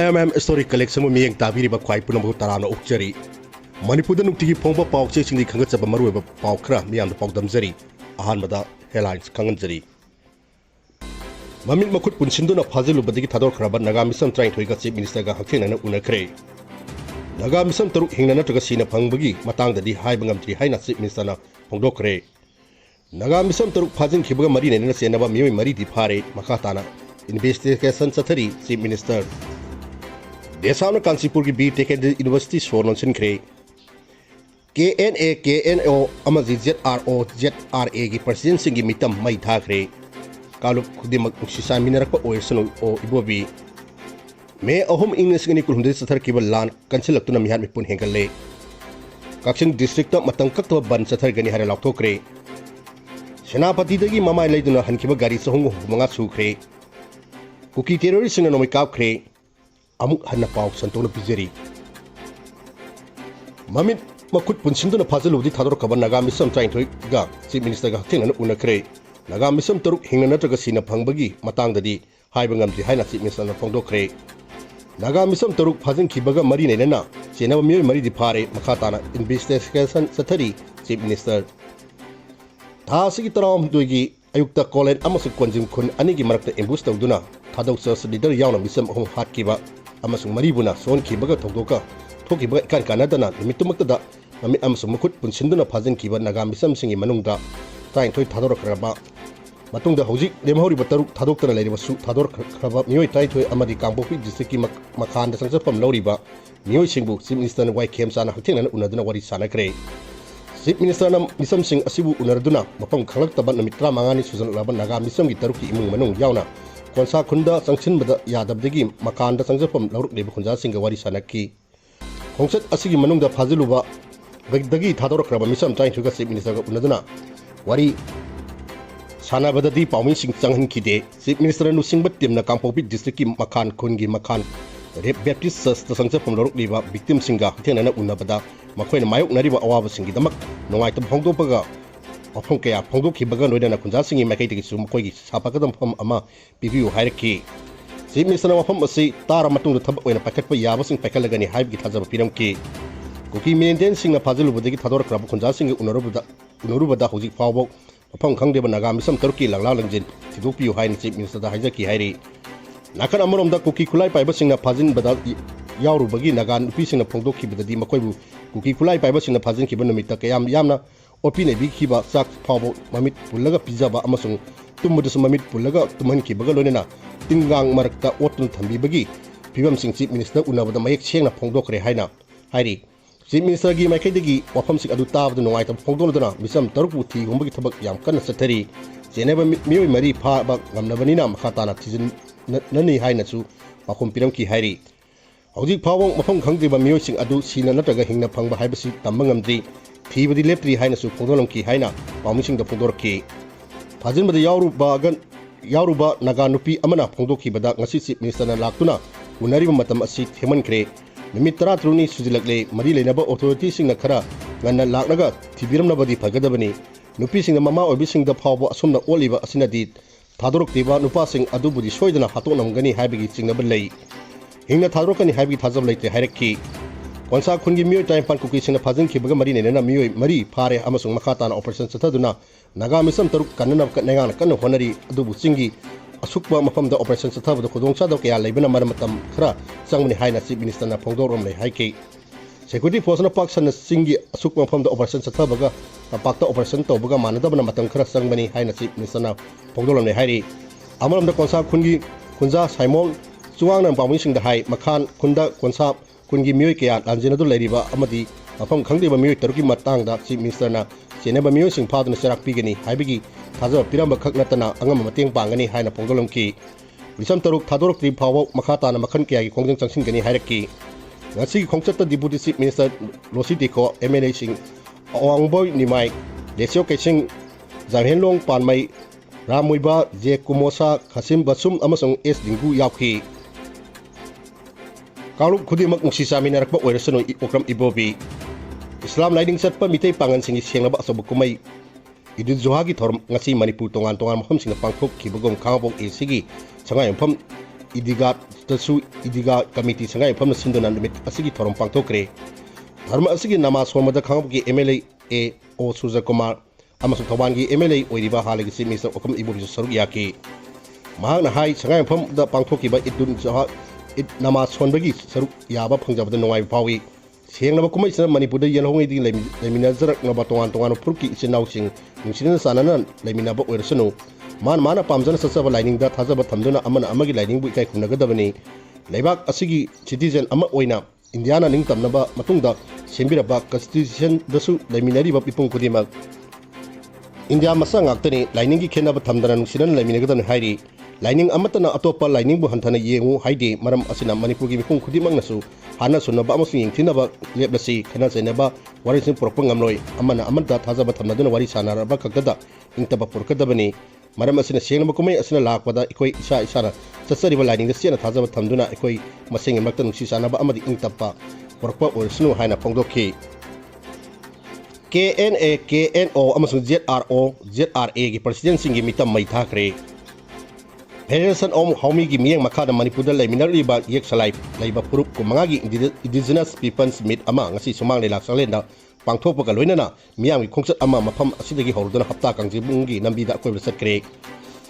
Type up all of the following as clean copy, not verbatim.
Story collection miyeng tabiri ba kwai punam ko tarana ukjari Manipur da nukti phongba paw che singdi khangat chaba maru ba paw khra miyam da paw damjari ahan mada headlines khanganjari Mamit makut punsindu na phajilu badigi thador khra ba naga misam trai thoi ga chief minister ga hakhre na unakhre naga misam taruk hingna nattraga sina phangbagi matang da di haiba ngamdri haina chief minister na phongdokre naga misam taruk phajin khibaga mari ne na senaba miyoi mari di phare makatana investigation chathari chief minister Desana Kansipur ki B.Tech University Sworn Sinkre KNA KNO Amazi ZRO ZRA ki presidency ki mitam mai thakre Kalup Kudimak Sisa Minarak Oyesan o Ibobi May Ahom English ni Kulhunde Sathar Kibal Lan Kansilak to Namihan Mipun Hengale Kakshin District of Matangkat Ban Sathar Gani Hara Laktokre Senapati Dagi Mama Laiduna Hankiba Gari Sahung Manga Sukre Kuki terrorist in Nomikap Kre Amuk hana paw santona pizeri Mamit makut punsindu na phajalu di thador kaban naga misam trai thoi ga chief minister ga thing na unakhre naga misam taruk hingna nattraga sina phangbagi matang dadi haiba ngamdri haina chief minister na phongdokre naga misam taruk phajin khibaga mari nei na chenaba miyoi mari di phare makhatana investigation sathari chief minister thasigi taram duigi ayukta kolen amasu konjim khun ani gi marakta ambush tawduna thadok church leader yauna misam ahum hatkiba amasung maribuna son khibaga thogdoka thokibaga kan kanadana nimitumukta mami amasung makut punsinduna phajin khiba naga misam singi manungda taing thoi thador khraba matungda Houjik lemhori bataruk thadokta leire basu thador khraba miyoi tai thoi amadi kangbopi district ki makhan da sangsapam loriba miyoi singbu chief minister Yumnam Khemchand Singh-na Naga unaduna wari sanakre chief minister nam misam sing asibu unarduna mapam khalaktaban namitra mangani sujan laban naga misam gi taruki imung manung yauna konsa khunda sangsin bada yadabdagi makanda sangjapam lauruk leba khunja singa wari sanaki khongsat asigi manungda phajiluba bagdagi thador kraba misam trai thuga chief minister ga unaduna wari sanabadadi pawmi sing changhin kide chief minister nu singbat timna kangpopi district ki makhan khungi makhan rep baptist church ta sangjapam lauruk leba victim singa thenana unabada makoina mayok nariba awaba singi damak nongai tam phongdopaga Ofong kaya phongdok khibaga noidana khunja singi makai tigi sum koi gi sapakadam pham ama pibiu hairki chief minister na pham asi tara matung thab oina pakatpa yaba sing pakalagani haibgi thajaba piram ki kuki maintain sing na phajilu budagi thador krab khunja singi unurubada Houjik phao-ba pham khangdeba naga misam taruki langla langjin thidopiu hain chief minister da haijaki hairi nakan amorom da kuki khulai paiba sing na phajin bada yauru bagi naga nupi sing na phongdok khibadadi makoibu kuki khulai paiba sing na phajin khiba numita kayam yamna Opine bi khiba sak phao-ba mamit pullaga pizaba amasung tummudasu mamit pullaga tumhan khibaga loinena tingang marakta otun thambi bagi phibam sing chief minister unabada mayek sengna phongdokre haina hairi chief minister gi maikaidagi wafam sing adu tabda nongai tam phongdolodana misam tarukbu thi gumbagi thabak yam kana sathari cheneba miyoi mari pha ba ngamnabanina makhatana thijin nani haina chu pakhum piram ki hairi Houjik phao-ba mafam khangdiba miyoi sing adu sina nattraga hingna phangba haibasi tamba ngamdri Thibadi leptri haina su phongdolom ki haina pawmising da phongdorki phajin bada yauruba naga nupi amana phongdokki bada ngasi chief minister na laktuna unariba matam asi themankhre numit 13 ni sujilakle mari leinaba authority sing na khara nganna laknaga thibiramna badi phagadabani nupi sing na mama obi sing da phao-ba asumna oliba asinadi thadorok tiba nupa sing adubudi soidana hatonamgani haibagi chingnaba lei hingna thadorokani haibagi thajab leite hairakki Konsa khungi miyoi time pan kuki singna phajin khibaga mari nei na miyoi mari phare amasung makhatana operation chathaduna naga misam taruk kanna kananga kanna honari adubu singi asukba mafamda operation chathabada khudong chadaw kaya leibana maramatam khara changmani haina chief minister na phongdorom lei haike security force na paksan na singi asukba mafamda operation chathabaga tapakta operation tawbaga manadabana matam khara changmani haina chief minister na phongdorom lei hairi amaramda konsa khungi khunja saimol chuwang na pawmi singda hai makhan khunda konsa kungi miyoi kaya lanjinadu leiriba amadi mafam khangdeba miyoi taruki matangda chief minister na cheneba miyoi sing phaduna serak pigani haibagi thajaba piramba khaknatana angam mateng pangani haina phongdolomki lisam taruk thadorok tri phao-ba makhatana makhan kaya gi khongjang changsingani hairakki ngasi khongchatta deputy chief minister losidiko MNA sing awangboy nimai lesio kaising janghenlong panmai ramuiba je kumosa khasim basum amasung s dingu yakhi Kalup khudimak ngsi saminarakba oirasano okram ibobi Islam laiding satpa mitay pangan singi siang ba asabukumay idud zohagi thorum ngasi Manipur tongan mafam sing pangthok khibagom khangabong e sigi changa yampham idiga tasu idiga committee sangai pham sinduna numit asigi thorom pangthokre dharma asigi nama somada khangabgi MLA A O Suja Kumar amasu thawangi MLA oiriba halagi si Mr. Okam Ibu saruk yaki mahang na hai sangai pham da pangthokiba idun jaha it nama sonbagi saruk yaba phangjabada nongai phawi sengna kumai sana Manipur da yelhongai di lemina jarak na batongan tongan purki isinau sing nungsina sanana lemina ba oirsanu mana pamjana sasaba lining da thajaba thamduna amana amagi lining bu ikai kunagadabani leibak asigi citizen ama oina Indiana ning tamnaba matungda sembiraba constitution dasu leminari ba pipung kudimak India masa ngaktani lining gi khenaba thamdana nungsinan leminagadana hairi lining amatana atopa lining bu hanthana yengu haide maram asina Manipur gi pipung kudimak nasu hana sunaba amasung yingthinaba leblasi khana zainaba warising propang amloi amana amanta thajaba thamnaduna wari sanaraba kakdada ingtaba purkadabani maram asina sengna kumai asina lakpada ikoi isa isana sassariba lining da sena thajaba thamduna ikoi maseng makta nungsi sanaba amadi ingtapa porkpa orsnu haina pongdokhi KNA KNO amasung ZRA gi president singi mitam mai thakre Federation om Haumi gi miyang makada Manipur da leminar riba yek salai laiba purup ko mga gi indigenous peoples meet ama ngasi sumang lelak salenda pangthokpa ka loinana miyang gi khongsat ama mafam asidagi horduna hapta kangjibungi nambida koi sakre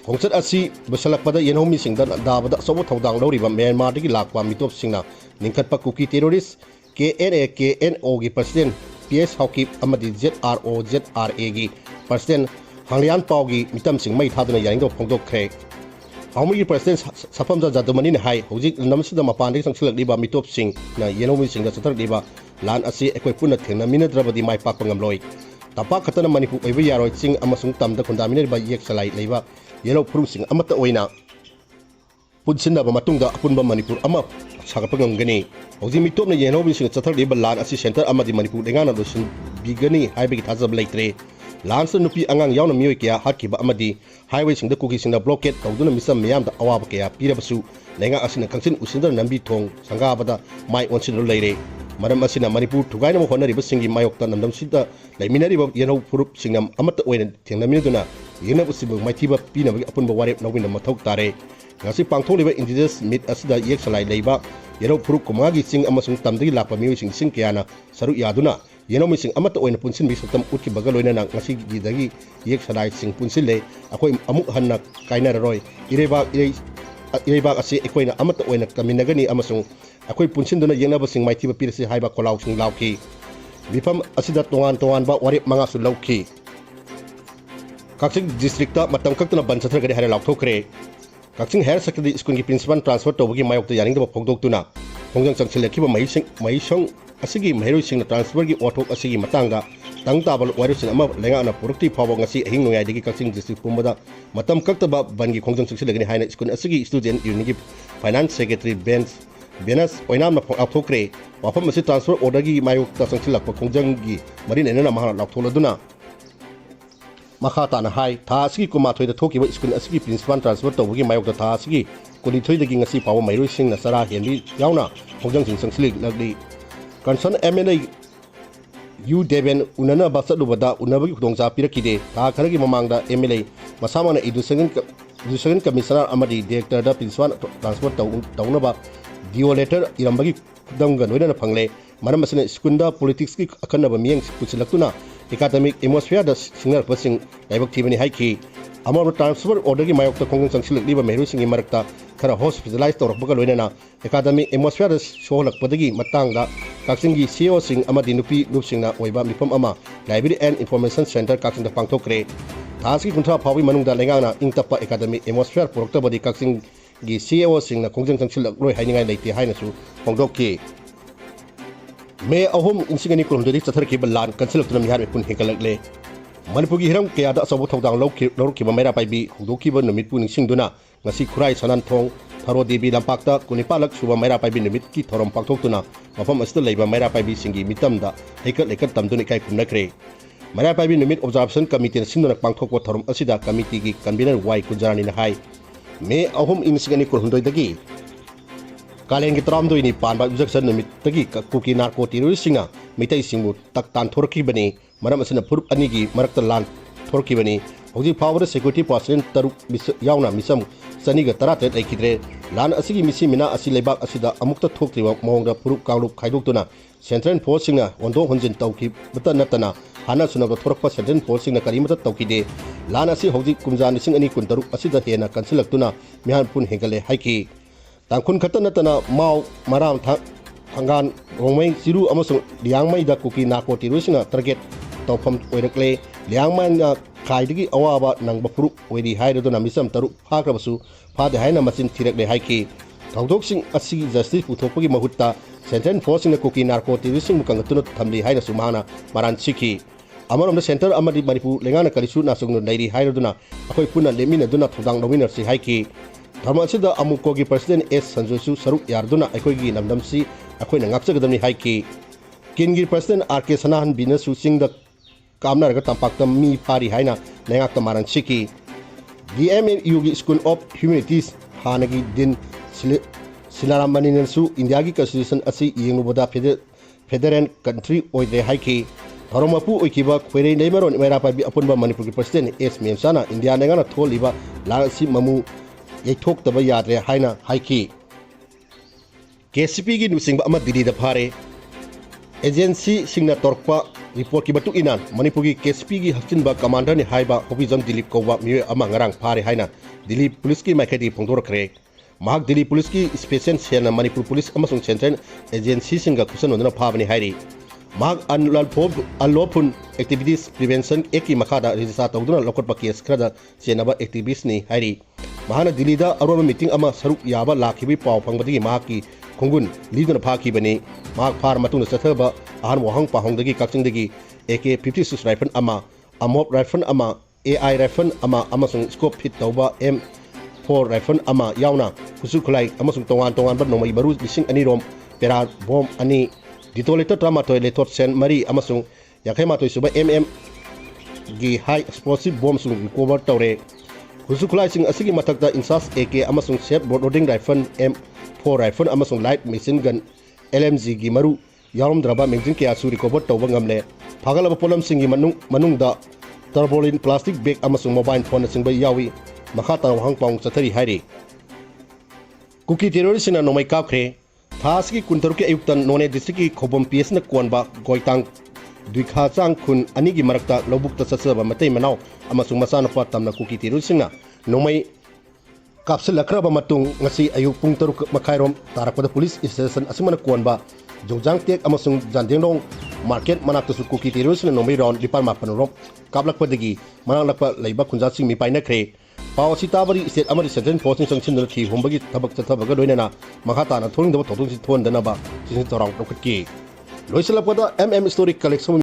khongsat asi basalakpada yenhomi singda dabada sobo thodang loriba Myanmar dagi lakwa mitop singna ningkhatpa kuki terrorist KNA KNO gi president PS Haukip amadi ZRA gi president Hanglian Pau gi mitam sing mai thaduna yaingdo phongdokkhre Haumi president Sapamja Jadumani hai Houjik namsida mapandi sangsilak diba mitop sing na yenomi sing da satar diba lan asi ekoi puna thengna minadrabadi mai pak pangamloi tapa khatana Manipur oiba yaroi sing amasung tamda khundamina ba yek salai leiba yelo purum sing amata oina punsinda ba matungda apunba Manipur ama sagapangam Houjik mitop na yenomi sing satar diba lan asi center amadi Manipur dengana dosin bigani haibagi thajab leitre Lansa nupi angang yauna mioi kya hatkiba amadi highway singda kuki singda blockade tawduna misam miyam da awaba kya pirabasu lenga asina kangsin usindar nambi thong sangabada mai onsin leire maram asina Manipur thugaina mo honari basingi mayokta namdam sida laiminari ba yeno purup singnam amata oina thengnaminaduna yena usibu maithiba pina bagi apunba warep nawina mathok tare ngasi pangtholiba indigenous meet asida yek salai leiba yeno purup kumagi sing amasung tamdagi lakpa mioi sing kyana saru yaduna yenomi sing amata oina punsin bi satam utki bagaloina nang ngasi gidagi yek salai sing punsin le akoi amuk hanna kaina roi ireba asi ekoina amata oina kaminagani amasung akoi punsin duna yenaba sing maithiba pirasi haiba kolau sing lauki bifam asida tongan ba warip manga su lauki Kaksing district ta matam kaktuna ban sathar gari hare laukthokre Kaksing higher secondary school gi principal transfer tawgi mayokta yaning da phongdoktuna khongjang changsilekhiba maisong asigi maheroi singna transfer gi othok asigi matangda tangtabal warising ama lenga na purukti phawang ngasi ahing nongai digi Kaksing district pumbada matam kaktaba bangi khongjang changsilegani haina school asigi student union finance secretary Benas oinam na phokre wafam asi transfer order gi mayokta changsilakpa khongjang gi marin enana mahana laktholaduna Makata na hai tha asigi kumathoi da thokiba school asigi principal transfer tawgi mayokta tha asigi kunithoi dagi ngasi pawa mairoi sing na sara henbi yauna khongjang sing changsilik lagli Concern MLA U Deven unana basat lubada unabagi khudongcha pirakide tha kharagi mamangda MLA masamana education commissioner amadi director da principal transfer tawnaba dio letter irambagi khudangga noina phangle maram asina skunda politics ki akhanaba miyang puchilakuna academic atmosphere da singar pasing laibak thibani haiki amar transfer order gi mayokta khongjang changsilak liba mehru singi marakta khara hospitalize tawrakbaga loinana academic atmosphere sohlakpadagi matangda Kaksing gi CEO sing amadi nupi nupsingna oiba mifam ama library and information center Kaksing da pangthokre thasi kunthra phawi manungda lengana ingtapa academic atmosphere poroktabadi Kaksing gi CEO sing na khongjang changsilak loi hainingai leite haina su pongdokki me ahum insingani kurumdari chatharki balan kansilak tunam yar pun hekalakle Manipur gi hiram kya da sabu thodang lorki ba mera paibi hongdoki ba numit puning singduna ngasi khurai sanan thong tharo debi lampakta kunipalak suba mera paibi numit ki thorom pangthoktuna mafam asita leiba mera paibi singi mitamda heikat tamduni kai kumnakre mera paibi numit observation committee singduna pangthokwa thorom asida committee gi convener wai kunjarani na hai me ahum insingani kurhundoi dagi Kaleng ki tramdoi ni panba objection numit dagi kuki narco terrorist singa mitai singu tak tan thorki bani maram asina purup anigi marakta lan thorki bani Houjik phao-ba security personnel taruk yauna micham chaniga taratet lekhidre lan asigi misi mina asi lebak asida amukta thoktriba mongda purup kanglup khaidoktuna central force-singna ondong honjin tawki bata natana hana sunaga thorakpa central force-singna karimata tawkide lan asi Houjik kumjan lising ani kun taruk asida hena kansilaktuna mihan pun hengale haiki tangkun khata natana mau maram thangan rongmai siru amasung liangmai da kuki nako tirusinga target tawpham oirakle liangmai na khaidagi awaba nangba puruk oidi hairaduna misam taruk phakrabasu phade haina machin thirakle haiki thaudoksing asigi justice puthopagi mahutta central force-singna kuki narco terrorism mukangatuna thamli haina sumana maran chiki amarom center amadi Manipur lengana kalisu nasung leire hairaduna akoi puna lemina duna thodang nominal si haiki Thamasida amukogi president S Sanjosu saruk yarduna akoigi namdamsi akoina ngakchagadamni haiki kingi president RK Sanahan binasu singda kamna raga tampakta mi phari haina lengakta maran chiki DMU gi School of Humanities hanagi din silaramani su India gi constitution asi yengubada federal country oide haiki Haromapu oikiba khwere neimaron merapa bi apunba Manipur gi president S Memsana India nengana tholiba larasi mamu yaitok taba yadre haina haiki KCP gi nusingba ama Delhi da phare agency singna torpa report ki batu inan Manipur gi KCP gi hakchinba commander ni haiba hobijam Dilip kowa mi ama ngarang phare haina Delhi police ki maikati phongdor mahak Delhi police ki special cell Manipur police amasung central agency singa kusan ondana phabani hairi mahak unlawful activities prevention eki makada register tawduna lokotpa case khada chenaba activists ni hairi mahana Delhi da aroba meeting ama saruk yaba lakhibi paw phangbadagi mahaki khongun liduna phaki bani mahak phar matungna chathaba ahan wahang pahongdagi kakchingdagi AK-56 rifle ama amop rifle ama AI rifle ama amasung scope fit tawba M4 rifle ama yauna kusukhulai amasung tongan ba nomai baru lising ani rom pera bomb ani detonator tramatoi letot sen mari amasung yakhematoi suba gi high explosive bomb sung recover tawre Husukulai sing asigi matakta insas AK amasung set loading rifle M4 rifle amasung light machine gun LMG gi maru yaumdraba mengjing kya su recover tawba ngamle phagalaba polam singi manungda tarpaulin plastic bag amasung mobile phone singba yawi makhata hangpang chathari hairi kuki terrorist na nomai kapkhre thasgi kuntaruki ayuktan none district ki khobom PS na konba goitang duikha chang khun ani gi marakta lobukta sasaba matai manau amasung masana pa tamna kuki terrorist nomai kapsul lakraba matung ngasi ayuk pung taruk makhairom tarakpada police station asimana konba jongjang tek amasung jandengrong market manakta su kuki terrorist nomai round lipar mapanom kablakpadagi manalakpa leiba khunjasing mi painakre paw sitabari state amari central force sanction thi hombagi thabak chathabaga loinana makhata na thoring daba thodong si thon dana ba sin torang tokki loisalapda story collection